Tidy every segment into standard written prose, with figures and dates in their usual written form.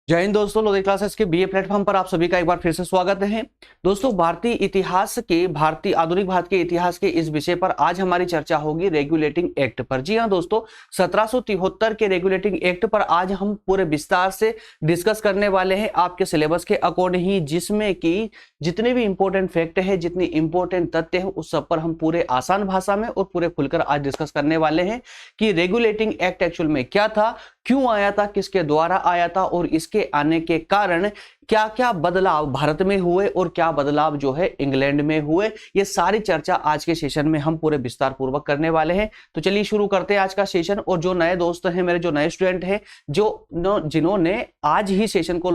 जय हिंद दोस्तों, लोधी क्लासेस के बीए प्लेटफॉर्म पर आप सभी का एक बार फिर से स्वागत है। दोस्तों, भारतीय आधुनिक भारत के इतिहास के इस विषय पर आज हमारी चर्चा होगी रेगुलेटिंग एक्ट पर। जी हां दोस्तों, 1773 के रेगुलेटिंग एक्ट पर आज हम पूरे विस्तार से डिस्कस करने वाले हैं आपके सिलेबस के अकॉर्डिंग ही, जिसमें कि जितने भी इंपॉर्टेंट फैक्ट है, जितनी इंपॉर्टेंट तथ्य है, उस सब पर हम पूरे आसान भाषा में और पूरे खुलकर आज डिस्कस करने वाले हैं कि रेगुलेटिंग एक्ट एक्चुअल में क्या था, क्यों आया था, किसके द्वारा आया था और इसके आने के कारण क्या क्या बदलाव भारत में हुए और क्या बदलाव जो है इंग्लैंड में हुए। ये सारी चर्चा आज के सेशन में हम पूरे विस्तार पूर्वक करने वाले हैं। तो चलिए शुरू करते हैं आज का सेशन। और जो नए दोस्त हैं, मेरे जो नए स्टूडेंट हैं, जिन्होंने आज ही सेशन को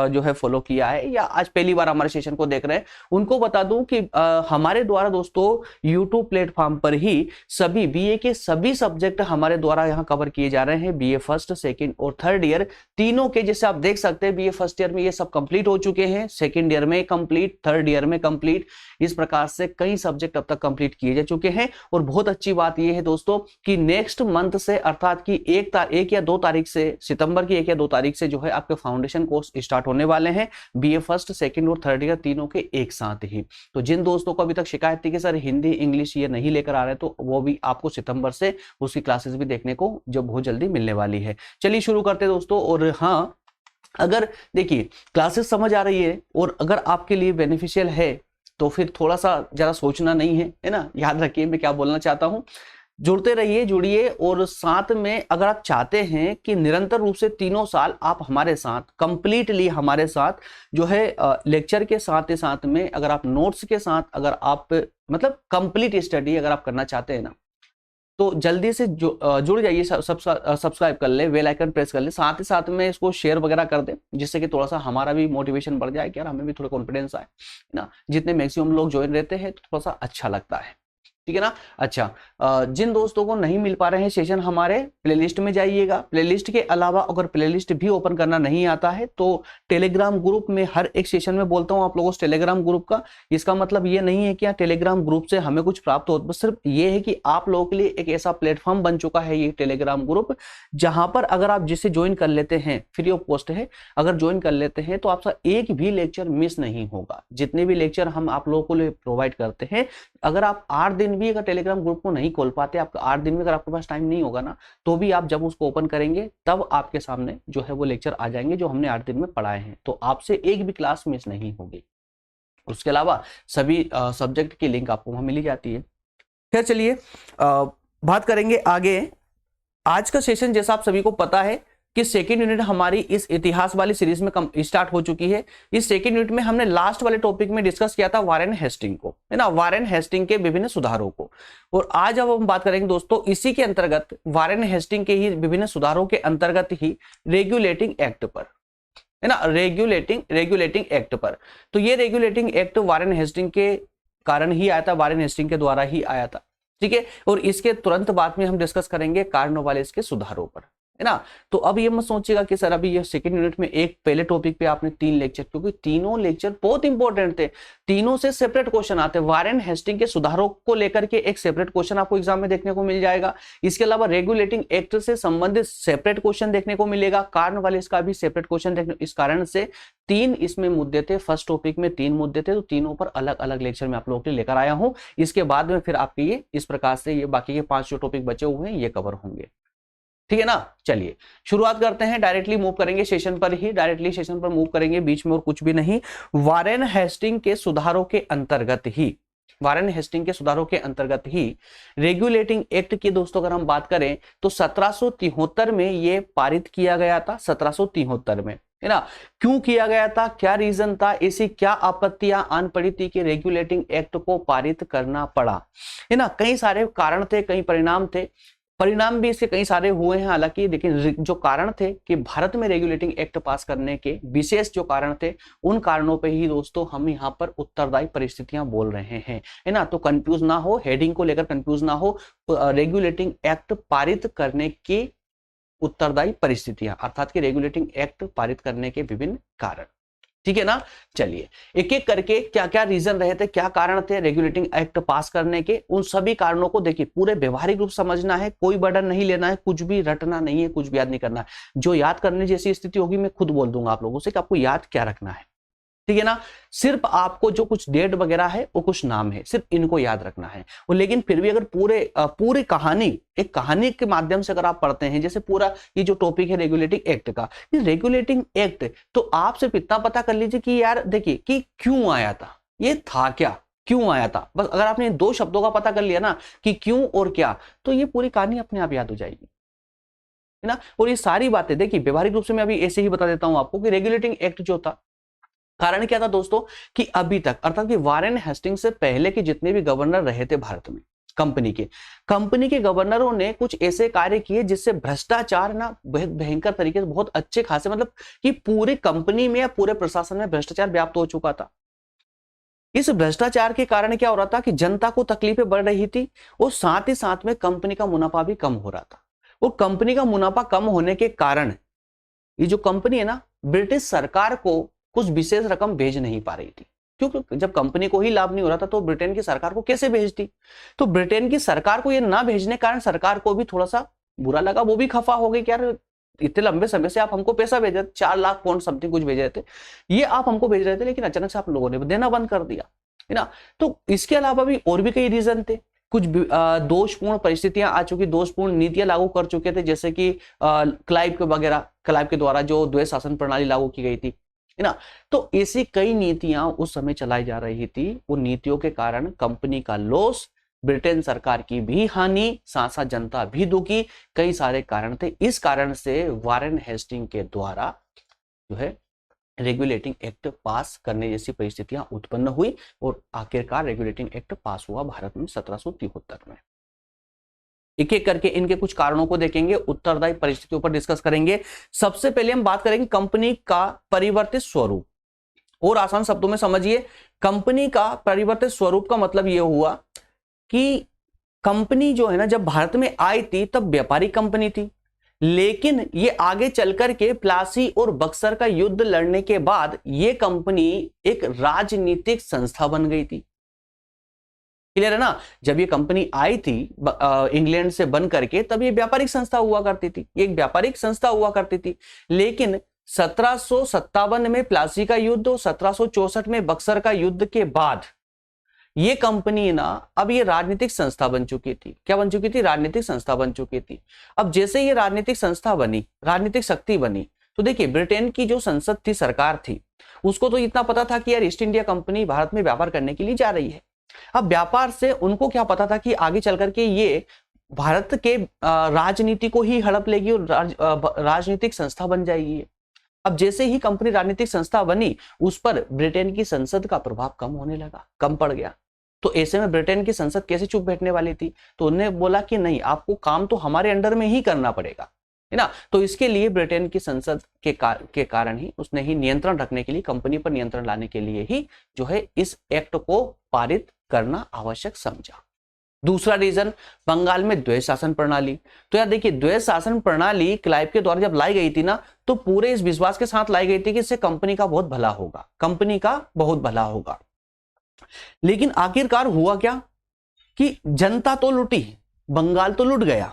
जो है फॉलो किया है या आज पहली बार हमारे सेशन को देख रहे हैं, उनको बता दूं कि हमारे द्वारा दोस्तों यूट्यूब प्लेटफॉर्म पर ही सभी बीए के सभी सब्जेक्ट हमारे द्वारा यहाँ कवर किए जा रहे हैं। बीए फर्स्ट, सेकेंड और थर्ड ईयर तीनों के, जैसे आप देख सकते हैं बीए फर्स्ट ईयर में ये सब कंप्लीट हो चुके हैं, सेकंड ईयर में कंप्लीट, थर्ड ईयर में कंप्लीट। इस प्रकार से कई सब्जेक्ट अब तक कंप्लीट किए जा चुके हैं। और बहुत अच्छी बात यह है दोस्तों कि नेक्स्ट मंथ से, अर्थात कि एक या 2 तारीख से, सितंबर की 1 या 2 तारीख से जो है आपके फाउंडेशन कोर्स स्टार्ट होने वाले हैं, बीए फर्स्ट, सेकंड और थर्ड ईयर तीनों के एक साथ ही। तो जिन दोस्तों को अभी तक शिकायत थी कि सर हिंदी इंग्लिश ये नहीं लेकर आ रहे, तो वो भी आपको सितंबर से उसकी क्लासेस भी देखने को जो बहुत जल्दी मिलने वाली है। चलिए शुरू करते हैं दोस्तों। और हाँ, अगर देखिए क्लासेस समझ आ रही है और अगर आपके लिए बेनिफिशियल है तो फिर थोड़ा सा जरा सोचना नहीं है ना। याद रखिए मैं क्या बोलना चाहता हूं। जुड़ते रहिए, जुड़िए। और साथ में अगर आप चाहते हैं कि निरंतर रूप से 3 साल आप हमारे साथ कंप्लीटली हमारे साथ जो है लेक्चर के साथ ही साथ में, अगर आप नोट्स के साथ, अगर आप मतलब कंप्लीट स्टडी अगर आप करना चाहते हैं ना, तो जल्दी से जुड़ जाइए, सब्सक्राइब कर ले, बेल आइकन प्रेस कर ले, साथ ही साथ में इसको शेयर वगैरह कर दे, जिससे कि थोड़ा सा हमारा भी मोटिवेशन बढ़ जाए कि यार हमें भी थोड़ा कॉन्फिडेंस आए ना। जितने मैक्सिमम लोग ज्वाइन रहते हैं तो थोड़ा सा अच्छा लगता है, ठीक है ना। अच्छा, जिन दोस्तों को नहीं मिल पा रहे हैं सेशन, हमारे प्लेलिस्ट में जाइएगा। प्लेलिस्ट के अलावा अगर प्लेलिस्ट भी ओपन करना नहीं आता है तो टेलीग्राम ग्रुप में हर एक सेशन में बोलता हूं आप लोगों से टेलीग्राम ग्रुप का। इसका मतलब ये नहीं है कि यहाँ टेलीग्राम ग्रुप से हमें कुछ प्राप्त हो, बस सिर्फ ये है कि आप लोगों के लिए एक ऐसा प्लेटफॉर्म बन चुका है ये टेलीग्राम ग्रुप, जहां पर अगर आप जिसे ज्वाइन कर लेते हैं, फ्री ऑफ कॉस्ट है, अगर ज्वाइन कर लेते हैं तो आपका एक भी लेक्चर मिस नहीं होगा। जितने भी लेक्चर हम आप लोगों को लिए प्रोवाइड करते हैं, अगर आप 8 दिन भी अगर टेलीग्राम ग्रुप को नहीं खोल पाते, आपका 8 दिन में अगर आपके पास टाइम नहीं होगा ना, तो भी आप जब उसको ओपन करेंगे तब आपके सामने जो है वो लेक्चर आ जाएंगे जो हमने 8 दिन में पढ़ाए हैं। तो आपसे एक भी क्लास मिस नहीं होगी। उसके अलावा सभी सब्जेक्ट की लिंक आपको वहां मिली जाती है। फिर चलिए बात करेंगे आगे। आज का सेशन जैसा आप सभी को पता है कि सेकेंड यूनिट हमारी इस इतिहास वाली सीरीज में स्टार्ट हो चुकी है। इस सेकेंड यूनिट में हमने लास्ट वाले टॉपिक में डिस्कस किया था वारेन हेस्टिंग को, है ना, वारेन हेस्टिंग के विभिन्न सुधारों को। और आज अब हम बात करेंगे दोस्तों इसी के अंतर्गत, वारेन हेस्टिंग के ही विभिन्न सुधारों के अंतर्गत ही रेगुलेटिंग एक्ट पर, है ना, रेगुलेटिंग एक्ट पर। तो ये रेगुलेटिंग एक्ट वारेन हेस्टिंग के कारण ही आया था, वारेन हेस्टिंग के द्वारा ही आया था, ठीक है। और इसके तुरंत बाद में हम डिस्कस करेंगे कार्नोवालिस के सुधारों पर, है ना। तो अब ये मत सोचिएगा कि सर अभी ये सेकंड यूनिट में एक पहले टॉपिक पे आपने 3 लेक्चर, क्योंकि तीनों लेक्चर बहुत इंपॉर्टेंट थे, तीनों से सेपरेट क्वेश्चन आते हैं। वारेन हेस्टिंग के सुधारों को लेकर के एक सेपरेट क्वेश्चन आपको एग्जाम में देखने को मिल जाएगा। इसके अलावा रेगुलेटिंग एक्ट से संबंधित सेपरेट क्वेश्चन देखने को मिलेगा, कार्नवालिस का भी सेपरेट क्वेश्चन देखने। इस कारण से 3 इसमें मुद्दे थे, फर्स्ट टॉपिक में 3 मुद्दे थे, तो तीनों पर अलग अलग लेक्चर में आप लोगों के लिए लेकर आया हूं। इसके बाद में फिर आपके ये इस प्रकार से ये बाकी के 5 जो टॉपिक बचे हुए हैं ये कवर होंगे, ठीक है ना। चलिए शुरुआत करते हैं, डायरेक्टली मूव करेंगे सेशन पर ही, डायरेक्टली सेशन पर मूव करेंगे, बीच में और कुछ भी नहीं। वारेन हेस्टिंग के सुधारों के अंतर्गत ही, वारेन हेस्टिंग के सुधारों के अंतर्गत ही रेगुलेटिंग एक्ट की दोस्तों अगर हम बात करें तो 1773 में ये पारित किया गया था। 1773 में, है ना। क्यों किया गया था, क्या रीजन था, ऐसी क्या आपत्तियां आन पड़ी थी कि रेगुलेटिंग एक्ट को पारित करना पड़ा, है ना। कई सारे कारण थे, कई परिणाम थे, परिणाम भी इसके कई सारे हुए हैं हालांकि, लेकिन जो कारण थे कि भारत में रेगुलेटिंग एक्ट पास करने के विशेष जो कारण थे, उन कारणों पे ही दोस्तों हम यहाँ पर उत्तरदायी परिस्थितियां बोल रहे हैं, है ना। तो कंफ्यूज ना हो, हेडिंग को लेकर कंफ्यूज ना हो। रेगुलेटिंग एक्ट पारित करने की उत्तरदायी परिस्थितियां, अर्थात कि रेगुलेटिंग एक्ट पारित करने के विभिन्न कारण। ठीक है ना। चलिए एक एक करके क्या क्या रीजन रहे थे, क्या कारण थे रेगुलेटिंग एक्ट पास करने के, उन सभी कारणों को देखिए पूरे व्यवहारिक रूप समझना है, कोई बर्डन नहीं लेना है, कुछ भी रटना नहीं है, कुछ भी याद नहीं करना है। जो याद करने जैसी स्थिति होगी मैं खुद बोल दूंगा आप लोगों से कि आपको याद क्या रखना है, ठीक है ना। सिर्फ आपको जो कुछ डेट वगैरह है वो कुछ नाम है, सिर्फ इनको याद रखना है। और लेकिन फिर भी अगर पूरी कहानी, एक कहानी के माध्यम से अगर आप पढ़ते हैं, जैसे पूरा ये जो टॉपिक है रेगुलेटिंग एक्ट का, ये रेगुलेटिंग एक्ट, तो आप सिर्फ इतना पता कर लीजिए कि यार देखिए कि क्यों आया था, ये था क्या, क्यों आया था, बस अगर आपने 2 शब्दों का पता कर लिया ना कि क्यों और क्या, तो ये पूरी कहानी अपने आप याद हो जाएगी, है ना। और ये सारी बातें देखिए व्यवहारिक रूप से मैं अभी ऐसे ही बता देता हूं आपको कि रेगुलेटिंग एक्ट जो था, कारण क्या था दोस्तों कि अभी तक अर्थात कि वारेन हेस्टिंग्स से पहले के जितने भी गवर्नर रहे थे भारत में कंपनी के गवर्नरों ने कुछ ऐसे कार्य किए जिससे भ्रष्टाचार ना बहुत भयंकर तरीके से, बहुत अच्छे खासे, मतलब कि पूरी कंपनी में या पूरे प्रशासन में भ्रष्टाचार व्याप्त हो चुका था। इस भ्रष्टाचार के कारण क्या हो रहा था कि जनता को तकलीफें बढ़ रही थी और साथ ही साथ में कंपनी का मुनाफा भी कम हो रहा था। और कंपनी का मुनाफा कम होने के कारण ये जो कंपनी है ना, ब्रिटिश सरकार को कुछ विशेष रकम भेज नहीं पा रही थी, क्योंकि जब कंपनी को ही लाभ नहीं हो रहा था तो ब्रिटेन की सरकार को कैसे भेजती। तो ब्रिटेन की सरकार को ये ना भेजने के कारण सरकार को भी थोड़ा सा बुरा लगा, वो भी खफा हो गई कि यार इतने लंबे समय से आप हमको पैसा भेज रहे थे, 4 लाख पाउंड समथिंग कुछ भेज रहे थे, ये आप हमको भेज रहे थे, लेकिन अचानक से आप लोगों ने देना बंद कर दिया, है ना। तो इसके अलावा भी और भी कई रीजन थे, कुछ दोषपूर्ण परिस्थितियां आ चुकी, दोषपूर्ण नीतियां लागू कर चुके थे, जैसे कि क्लाइव के द्वारा जो द्वैध शासन प्रणाली लागू की गई थी, है ना। तो ऐसी कई नीतियां उस समय चलाई जा रही थी, उन नीतियों के कारण कंपनी का लॉस, ब्रिटेन सरकार की भी हानि, साथ साथ जनता भी दुखी, कई सारे कारण थे। इस कारण से वारेन हेस्टिंग के द्वारा जो है रेगुलेटिंग एक्ट पास करने जैसी परिस्थितियां उत्पन्न हुई और आखिरकार रेगुलेटिंग एक्ट पास हुआ भारत में 1773 में। एक एक करके इनके कुछ कारणों को देखेंगे, उत्तरदायी परिस्थितियों पर डिस्कस करेंगे। सबसे पहले हम बात करेंगे कंपनी का परिवर्तित स्वरूप, और आसान शब्दों में समझिए, कंपनी का परिवर्तित स्वरूप का मतलब यह हुआ कि कंपनी जो है ना, जब भारत में आई थी तब व्यापारिक कंपनी थी, लेकिन ये आगे चलकर के प्लासी और बक्सर का युद्ध लड़ने के बाद ये कंपनी एक राजनीतिक संस्था बन गई थी। क्लियर है ना। जब ये कंपनी आई थी इंग्लैंड से बन करके, तब ये व्यापारिक संस्था हुआ करती थी, एक व्यापारिक संस्था हुआ करती थी। लेकिन 1757 में प्लासी का युद्ध और 1764 में बक्सर का युद्ध के बाद ये कंपनी ना अब ये राजनीतिक संस्था बन चुकी थी। क्या बन चुकी थी? राजनीतिक संस्था बन चुकी थी। अब जैसे ये राजनीतिक संस्था बनी, राजनीतिक शक्ति बनी, तो देखिए ब्रिटेन की जो संसद थी, सरकार थी, उसको तो इतना पता था कि यार ईस्ट इंडिया कंपनी भारत में व्यापार करने के लिए जा रही है। अब व्यापार से उनको क्या पता था कि आगे चल करके ये भारत के राजनीति को ही हड़प लेगी और राजनीतिक संस्था बन जाएगी। अब जैसे ही कंपनी राजनीतिक संस्था बनी, उस पर ब्रिटेन की संसद का प्रभाव कम होने लगा, कम पड़ गया। तो ऐसे में ब्रिटेन की संसद कैसे चुप बैठने वाली थी? तो उन्होंने बोला कि नहीं, आपको काम तो हमारे अंडर में ही करना पड़ेगा, है ना। तो इसके लिए ब्रिटेन की संसद के कारण ही उसने ही नियंत्रण रखने के लिए, कंपनी पर नियंत्रण लाने के लिए ही जो है इस एक्ट को पारित करना आवश्यक समझा। दूसरा रीजन, बंगाल में द्वैध शासन प्रणाली। तो यार देखिए, द्वैध शासन प्रणाली क्लाइव के द्वारा जब लाई गई थी ना, तो पूरे इस विश्वास के साथ लाई गई थी कि इससे कंपनी का बहुत भला होगा, कंपनी का बहुत भला होगा। लेकिन आखिरकार हुआ क्या कि जनता तो लुटी, बंगाल तो लुट गया,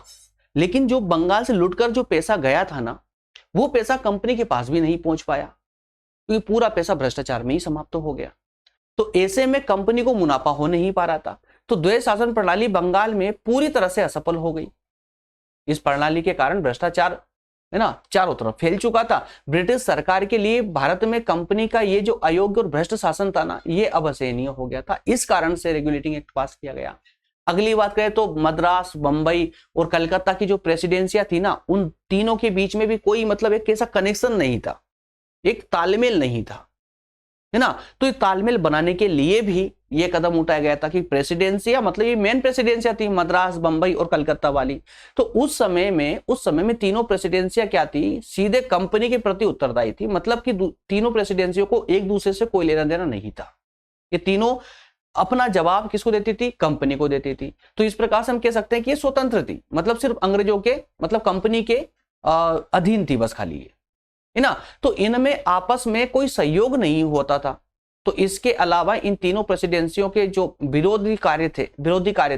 लेकिन जो बंगाल से लुटकर जो पैसा गया था ना, वो पैसा कंपनी के पास भी नहीं पहुंच पाया, क्योंकि पूरा पैसा भ्रष्टाचार में ही समाप्त हो गया। तो ऐसे में कंपनी को मुनाफा हो नहीं पा रहा था। तो द्वैध शासन प्रणाली बंगाल में पूरी तरह से असफल हो गई। इस प्रणाली के कारण भ्रष्टाचार है ना चारों तरफ फैल चुका था। ब्रिटिश सरकार के लिए भारत में कंपनी का ये जो अयोग्य और भ्रष्ट शासन था ना, ये अब असहनीय हो गया था। इस कारण से रेगुलेटिंग एक्ट पास किया गया। अगली बात करें तो मद्रास, बंबई और कलकत्ता की जो प्रेसिडेंसियां थी ना, उन तीनों के बीच में भी कोई मतलब एक ऐसा कनेक्शन नहीं था, एक तालमेल नहीं था, है ना। तो तालमेल बनाने के लिए भी यह कदम उठाया गया था कि प्रेसिडेंसिया, मतलब ये मेन प्रेसिडेंसिया थी मद्रास, बंबई और कलकत्ता वाली। तो उस समय में तीनों प्रेसिडेंसिया क्या थी, सीधे कंपनी के प्रति उत्तरदायी थी। मतलब कि तीनों प्रेसिडेंसियों को एक दूसरे से कोई लेना देना नहीं था। ये तीनों अपना जवाब किसको देती थी? कंपनी को देती थी। तो इस प्रकार से हम कह सकते हैं कि ये स्वतंत्र थी, मतलब सिर्फ अंग्रेजों के, मतलब कंपनी के अधीन थी बस खाली ये, है ना। तो इनमें आपस में कोई सहयोग नहीं होता था। तो इसके अलावा इन तीनों प्रेसिडेंसियों के जो विरोधी कार्य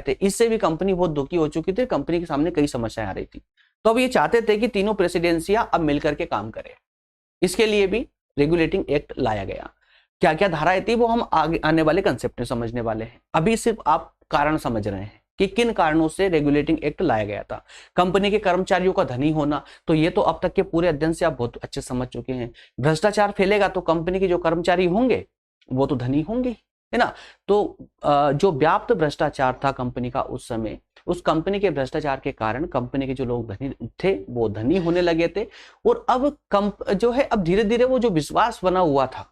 थे, इससे भी कंपनी बहुत दुखी हो चुकी थी। कंपनी के सामने कई समस्याएं आ रही थी। तो अब ये चाहते थे कि तीनों प्रेसिडेंसियां अब मिलकर के काम करें। इसके लिए भी रेगुलेटिंग एक्ट लाया गया। क्या क्या धाराएं थी वो हम आगे आने वाले कंसेप्ट में समझने वाले हैं। अभी सिर्फ आप कारण समझ रहे हैं कि किन कारणों से रेगुलेटिंग एक्ट लाया गया था। कंपनी के कर्मचारियों का धनी होना, तो ये तो अब तक के पूरे अध्ययन से आप बहुत अच्छे समझ चुके हैं। भ्रष्टाचार फैलेगा तो कंपनी के जो कर्मचारी होंगे वो तो धनी होंगे, है ना। तो जो व्याप्त भ्रष्टाचार था कंपनी का उस समय, उस कंपनी के भ्रष्टाचार के कारण कंपनी के जो लोग धनी थे वो धनी होने लगे थे। और अब जो है अब धीरे धीरे वो जो विश्वास बना हुआ था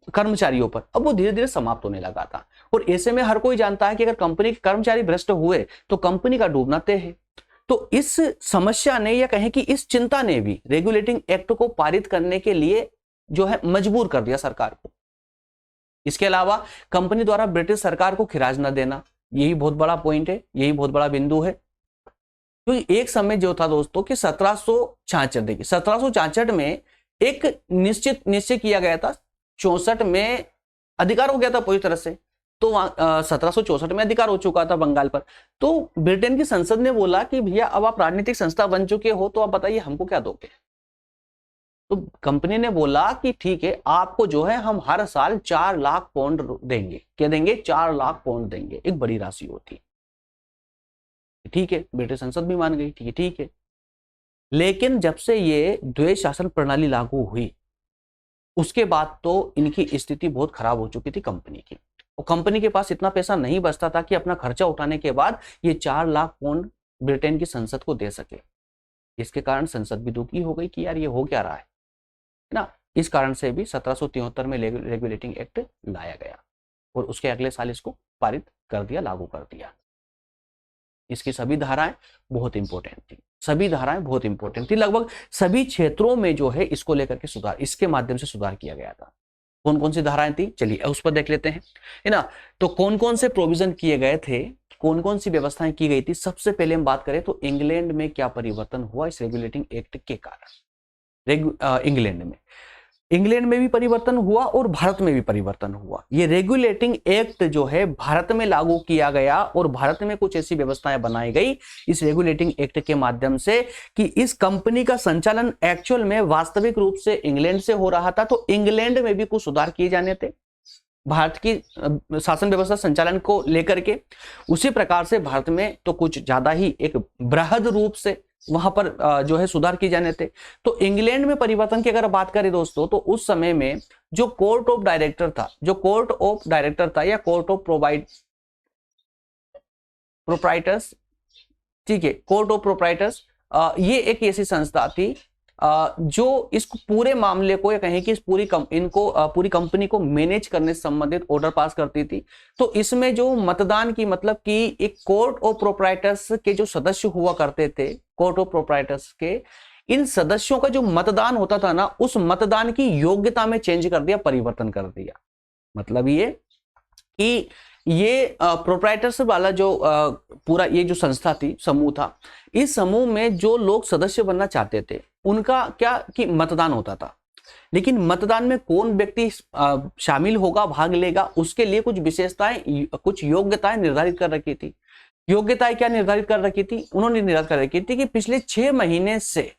कर्मचारियों पर, अब वो धीरे धीरे समाप्त होने लगा था। और ऐसे में हर कोई जानता है कि अगर कंपनी के कर्मचारी भ्रष्ट हुए तो कंपनी का डूबना तय है। तो इस समस्या ने, या कहें कि इस चिंता ने भी रेगुलेटिंग एक्ट को पारित करने के लिए जो है मजबूर कर दिया सरकार को। इसके अलावा कंपनी द्वारा ब्रिटिश सरकार को खिराज न देना, यही बहुत बड़ा पॉइंट है, यही बहुत बड़ा बिंदु है। क्योंकि एक समय जो था दोस्तों कि 1766, देखिए 1766 में एक निश्चय किया गया था, 64 में अधिकार हो गया था पूरी तरह से। तो 1764 में अधिकार हो चुका था बंगाल पर। तो ब्रिटेन की संसद ने बोला कि भैया अब आप राजनीतिक संस्था बन चुके हो, तो आप बताइए हमको क्या दोगे। तो कंपनी ने बोला कि ठीक है, आपको जो है हम हर साल 4 लाख पाउंड देंगे। क्या देंगे? 4 लाख पाउंड देंगे। एक बड़ी राशि होती, ठीक है। ब्रिटिश संसद भी मान गई, ठीक है। लेकिन जब से ये द्वैध शासन प्रणाली लागू हुई उसके बाद तो इनकी स्थिति बहुत खराब हो चुकी थी कंपनी की। और कंपनी के पास इतना पैसा नहीं बचता था कि अपना खर्चा उठाने के बाद ये 4 लाख पाउंड ब्रिटेन की संसद को दे सके। इसके कारण संसद भी दुखी हो गई कि यार ये हो क्या रहा है ना। इस कारण से भी 1773 में रेगुलेटिंग एक्ट लाया गया और उसके अगले साल इसको पारित कर दिया, लागू कर दिया। इसकी सभी धाराएं बहुत इंपॉर्टेंट थी, सभी धाराएं बहुत इंपॉर्टेंट थी। लगभग सभी क्षेत्रों में जो है इसको लेकर के सुधार, इसके माध्यम से सुधार किया गया था। कौन कौन सी धाराएं थी, चलिए उस पर देख लेते हैं, है ना। तो कौन कौन से प्रोविजन किए गए थे, कौन कौन सी व्यवस्थाएं की गई थी। सबसे पहले हम बात करें तो इंग्लैंड में क्या परिवर्तन हुआ इस रेगुलेटिंग एक्ट के कारण। इंग्लैंड में भी परिवर्तन हुआ और भारत में भी परिवर्तन हुआ। ये रेगुलेटिंग एक्ट जो है भारत में लागू किया गया और भारत में कुछ ऐसी व्यवस्थाएं बनाई गई इस रेगुलेटिंग एक्ट के माध्यम से कि इस कंपनी का संचालन एक्चुअल में वास्तविक रूप से इंग्लैंड से हो रहा था। तो इंग्लैंड में भी कुछ सुधार किए जाने थे भारत की शासन व्यवस्था संचालन को लेकर के। उसी प्रकार से भारत में तो कुछ ज्यादा ही एक बृहद रूप से वहां पर जो है सुधार किए जाने थे। तो इंग्लैंड में परिवर्तन की अगर बात करें दोस्तों, तो उस समय में जो कोर्ट ऑफ डायरेक्टर था, या कोर्ट ऑफ प्रोप्राइटर्स, ठीक है, कोर्ट ऑफ प्रोप्राइटर्स, ये एक ऐसी संस्था थी जो इस पूरे मामले को, या कहें कि इस पूरी कंपनी को मैनेज करने से संबंधित ऑर्डर पास करती थी। तो इसमें जो मतदान की, मतलब कि एक कोर्ट ऑफ प्रोप्राइटर्स के जो सदस्य हुआ करते थे, कोर्ट ऑफ प्रोप्राइटर्स के इन सदस्यों का जो मतदान होता था ना, उस मतदान की योग्यता में चेंज कर दिया, परिवर्तन कर दिया। मतलब ये कि ये प्रोप्राइटर्स वाला जो पूरा ये जो संस्था थी, समूह था, इस समूह में जो लोग सदस्य बनना चाहते थे उनका क्या कि मतदान होता था। लेकिन मतदान में कौन व्यक्ति शामिल होगा, भाग लेगा, उसके लिए कुछ विशेषताएं, कुछ योग्यताएं निर्धारित कर रखी थी। योग्यताएं क्या निर्धारित कर रखी थी? उन्होंने निर्धारित कर रखी थी कि पिछले 6 महीने से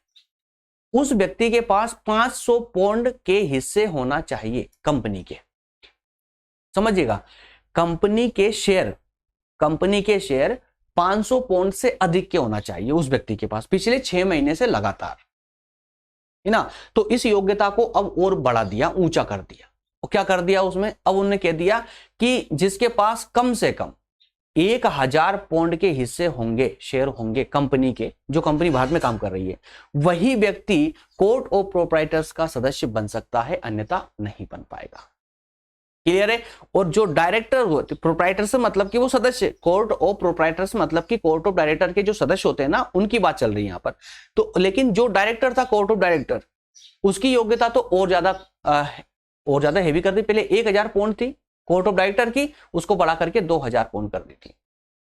उस व्यक्ति के पास 500 पाउंड के हिस्से होना चाहिए कंपनी के। समझिएगा, कंपनी के शेयर 500 पाउंड से अधिक के होना चाहिए उस व्यक्ति के पास पिछले 6 महीने से लगातार, है ना। तो इस योग्यता को अब और बढ़ा दिया, ऊंचा कर दिया। और क्या कर दिया उसमें? अब उन्होंने कह दिया कि जिसके पास कम से कम 1000 पाउंड के हिस्से होंगे, शेयर होंगे कंपनी के, जो कंपनी भारत में काम कर रही है, वही व्यक्ति कोर्ट ऑफ प्रोप्राइटर्स का सदस्य बन सकता है, अन्यथा नहीं बन पाएगा। क्लियर है। और जो डायरेक्टर होते, प्रोप्राइटर से मतलब कि वो सदस्य, कोर्ट ऑफ प्रोप्राइटर्स मतलब कि कोर्ट ऑफ डायरेक्टर के जो सदस्य होते हैं ना, उनकी बात चल रही है यहाँ पर। तो लेकिन जो डायरेक्टर था, कोर्ट ऑफ डायरेक्टर, उसकी योग्यता तो और ज्यादा हेवी कर दी। पहले 1000 पाउंड थी कोर्ट ऑफ डायरेक्टर की, उसको बढ़ा करके 2000 पाउंड कर दी थी।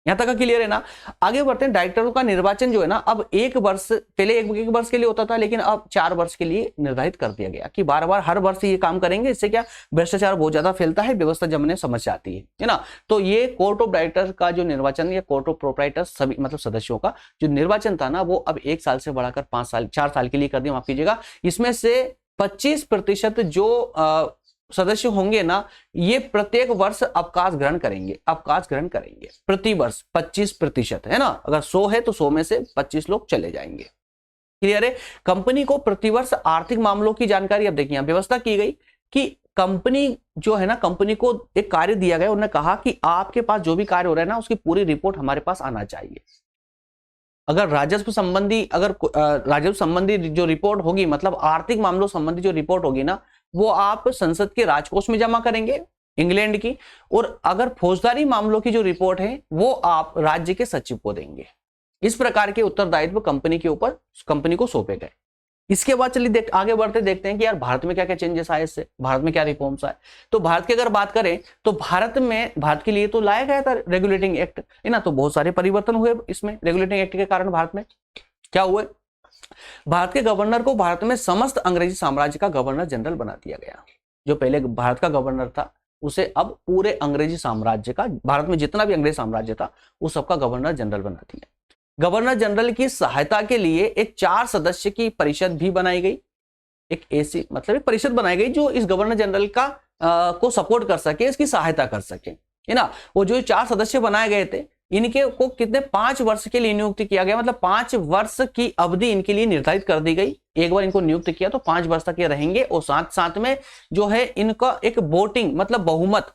यहां तक का क्लियर है ना। आगे बढ़ते हैं। डायरेक्टरों का निर्वाचन जो है ना, अब एक वर्ष पहले एक वर्ष के लिए होता था, लेकिन अब 4 वर्ष के लिए निर्धारित कर दिया गया कि बार बार हर वर्ष ये काम करेंगे। इससे क्या भ्रष्टाचार बहुत ज्यादा फैलता है, व्यवस्था जमने समझ आती है ना। तो ये कोर्ट ऑफ डायरेक्टर का जो निर्वाचन या कोर्ट ऑफ प्रोप्राइटर सभी मतलब सदस्यों का जो निर्वाचन था ना, वो अब 1 साल से बढ़ाकर 4 साल के लिए कर दिया, माफ कीजिएगा। इसमें से 25% जो सदस्य होंगे ना, ये प्रत्येक वर्ष अवकाश ग्रहण करेंगे प्रति वर्ष 25% है ना। अगर 100 है तो 100 में से 25 लोग चले जाएंगे। क्लियर है। कंपनी को प्रतिवर्ष आर्थिक मामलों की जानकारी, अब देखिए व्यवस्था की गई कि कंपनी जो है ना, कंपनी को एक कार्य दिया गया, उन्होंने कहा कि आपके पास जो भी कार्य हो रहा है ना, उसकी पूरी रिपोर्ट हमारे पास आना चाहिए। अगर राजस्व संबंधी जो रिपोर्ट होगी, मतलब आर्थिक मामलों संबंधी जो रिपोर्ट होगी ना, वो आप संसद के राजकोष में जमा करेंगे इंग्लैंड की, और अगर फौजदारी मामलों की जो रिपोर्ट है वो आप राज्य के सचिव को देंगे। इस प्रकार के उत्तरदायित्व कंपनी को सौंपे गए। इसके बाद चलिए आगे बढ़ते देखते हैं कि यार भारत में क्या क्या चेंजेस आए, इससे भारत में क्या रिफॉर्म्स आए। तो भारत की अगर बात करें तो भारत के लिए तो लाया गया था रेगुलेटिंग एक्ट है ना, तो बहुत सारे परिवर्तन हुए इसमें रेगुलेटिंग एक्ट के कारण। भारत में क्या हुए, भारत के गवर्नर को भारत में समस्त अंग्रेजी साम्राज्य का गवर्नर जनरल बना दिया गया। जो पहले भारत का गवर्नर था, उसे अब पूरे अंग्रेजी साम्राज्य का, भारत में जितना भी अंग्रेजी साम्राज्य था, उस सबका गवर्नर जनरल बना दिया। गवर्नर जनरल की सहायता के लिए एक 4 सदस्य की परिषद भी बनाई गई। एक ऐसी मतलब एक परिषद बनाई गई जो इस गवर्नर जनरल का को सपोर्ट कर सके, इसकी सहायता कर सके, है ना। वो जो 4 सदस्य बनाए गए थे, इनके को कितने 5 वर्ष के लिए नियुक्त किया गया, मतलब 5 वर्ष की अवधि इनके लिए निर्धारित कर दी गई। एक बार इनको नियुक्त किया तो 5 वर्ष तक ये रहेंगे, और साथ में जो है इनका एक वोटिंग मतलब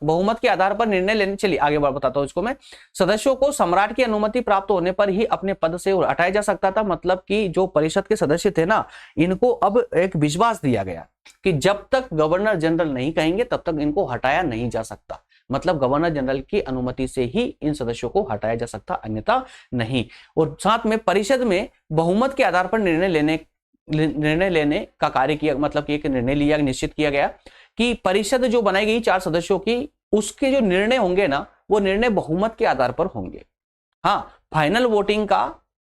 बहुमत के आधार पर निर्णय लेने। चलिए आगे बार बताता हूं इसको मैं। सदस्यों को सम्राट की अनुमति प्राप्त होने पर ही अपने पद से हटाया जा सकता था। मतलब कि जो परिषद के सदस्य थे ना, इनको अब एक विश्वास दिया गया कि जब तक गवर्नर जनरल नहीं कहेंगे तब तक इनको हटाया नहीं जा सकता। मतलब गवर्नर जनरल की अनुमति से ही इन सदस्यों को हटाया जा सकता, अन्यथा नहीं। और साथ में परिषद में बहुमत के आधार पर निर्णय लेने का कार्य किया, मतलब कि एक निर्णय लिया, निश्चित किया गया कि परिषद जो बनाई गई 4 सदस्यों की, उसके जो निर्णय होंगे ना, वो निर्णय बहुमत के आधार पर होंगे। हाँ,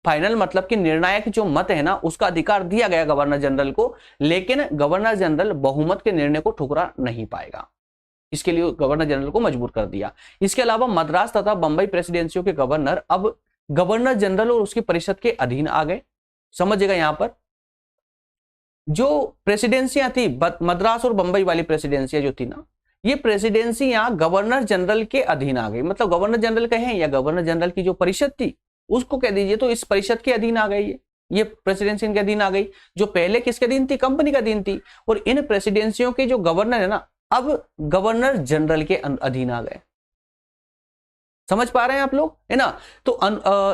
फाइनल मतलब कि निर्णायक जो मत है ना, उसका अधिकार दिया गया गवर्नर जनरल को, लेकिन गवर्नर जनरल बहुमत के निर्णय को ठुकरा नहीं पाएगा। इसके लिए गवर्नर जनरल को मजबूर कर दिया। इसके अलावा मद्रास तथा बंबई प्रेसिडेंसियों के गवर्नर अब गवर्नर जनरल और उसकी परिषद के अधीन आ गए। समझिएगा, यहां पर जो प्रेसिडेंसियां थी, मद्रास और बंबई वाली प्रेसिडेंसियां जो थी ना, ये प्रेसिडेंसियां गवर्नर जनरल के अधीन आ गई। मतलब गवर्नर जनरल कहें या गवर्नर जनरल की जो परिषद थी उसको कह दीजिए, तो इस परिषद के अधीन आ गई ये प्रेसिडेंसी इनके अधीन आ गई, जो पहले किसके अधीन थी, कंपनी के अधीन थी। और इन प्रेसिडेंसियों के जो गवर्नर है ना, अब गवर्नर जनरल के अधीन आ गए। समझ पा रहे हैं आप लोग, है ना। तो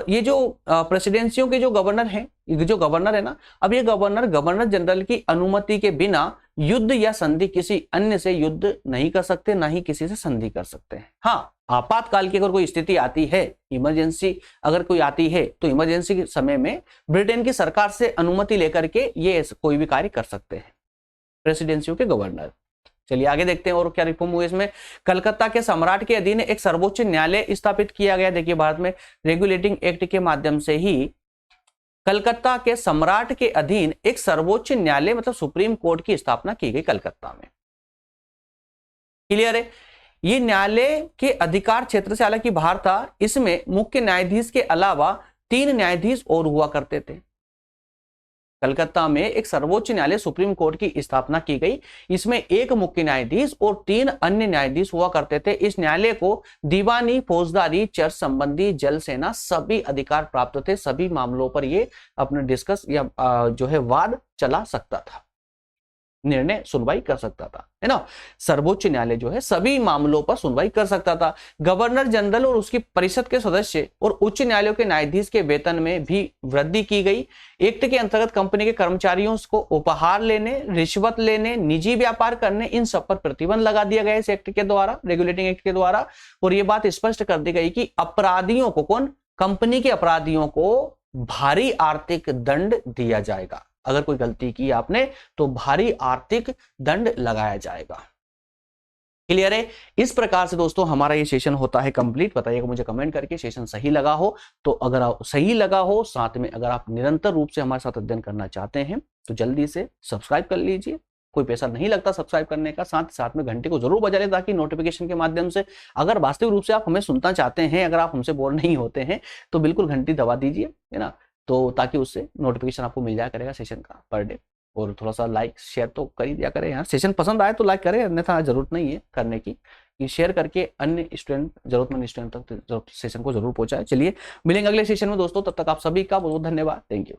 ये जो प्रेसिडेंसियों के जो गवर्नर हैं, जो गवर्नर है ना, अब ये गवर्नर जनरल की अनुमति के बिना युद्ध या संधि किसी अन्य से युद्ध नहीं कर सकते, ना ही किसी से संधि कर सकते हैं। हाँ, आपातकाल की अगर कोई स्थिति आती है, इमरजेंसी अगर कोई आती है, तो इमरजेंसी के समय में ब्रिटेन की सरकार से अनुमति लेकर के ये कोई भी कार्य कर सकते हैं प्रेसिडेंसियों के गवर्नर। चलिए आगे देखते हैं और क्या रिफॉर्म हुए इसमें। कलकत्ता के सम्राट के अधीन एक सर्वोच्च न्यायालय स्थापित किया गया। देखिए भारत में रेगुलेटिंग एक्ट के माध्यम से ही कलकत्ता के सम्राट के अधीन एक सर्वोच्च न्यायालय मतलब सुप्रीम कोर्ट की स्थापना की गई कलकत्ता में। क्लियर है। ये न्यायालय के अधिकार क्षेत्र से हालांकि बाहर था। इसमें मुख्य न्यायाधीश के अलावा 3 न्यायाधीश और हुआ करते थे। कलकत्ता में एक सर्वोच्च न्यायालय सुप्रीम कोर्ट की स्थापना की गई। इसमें एक मुख्य न्यायाधीश और 3 अन्य न्यायाधीश हुआ करते थे। इस न्यायालय को दीवानी, फौजदारी, चर्च संबंधी, जल सेना सभी अधिकार प्राप्त थे। सभी मामलों पर ये अपने डिस्कस या जो है वाद चला सकता था, निर्णय सुनवाई कर सकता था, है ना। सर्वोच्च न्यायालय जो है सभी मामलों पर सुनवाई कर सकता था। गवर्नर जनरल और उसकी परिषद के सदस्य और उच्च न्यायालयों के न्यायाधीश के वेतन में भी वृद्धि की गई। एक्ट के अंतर्गत कंपनी के कर्मचारियों को उपहार लेने, रिश्वत लेने, निजी व्यापार करने, इन सब पर प्रतिबंध लगा दिया गया इस एक्ट के द्वारा, रेगुलेटिंग एक्ट के द्वारा। और यह बात स्पष्ट कर दी गई कि अपराधियों को, कौन, कंपनी के अपराधियों को भारी आर्थिक दंड दिया जाएगा। अगर कोई गलती की आपने तो भारी आर्थिक दंड लगाया जाएगा। क्लियर है। इस प्रकार से दोस्तों हमारा ये सेशन होता है कंप्लीट। बताइएगा मुझे कमेंट करके सेशन सही लगा हो तो। अगर आप सही लगा हो, साथ में अगर आप निरंतर रूप से हमारे साथ अध्ययन करना चाहते हैं तो जल्दी से सब्सक्राइब कर लीजिए। कोई पैसा नहीं लगता सब्सक्राइब करने का। साथ में घंटे को जरूर बजा लें ताकि नोटिफिकेशन के माध्यम से, अगर वास्तविक रूप से आप हमें सुनना चाहते हैं, अगर आप हमसे बोर नहीं होते हैं तो बिल्कुल घंटी दबा दीजिए, है ना, तो ताकि उससे नोटिफिकेशन आपको मिल जाया करेगा सेशन का पर डे। और थोड़ा सा लाइक शेयर तो कर ही दिया करें यार। सेशन पसंद आए तो लाइक करें, अन्यथा जरूरत नहीं है करने की। ये शेयर करके अन्य स्टूडेंट, जरूरतमंद स्टूडेंट तक सेशन को जरूर पहुंचाए। चलिए मिलेंगे अगले सेशन में दोस्तों, तब तक आप सभी का बहुत बहुत धन्यवाद। Thank you.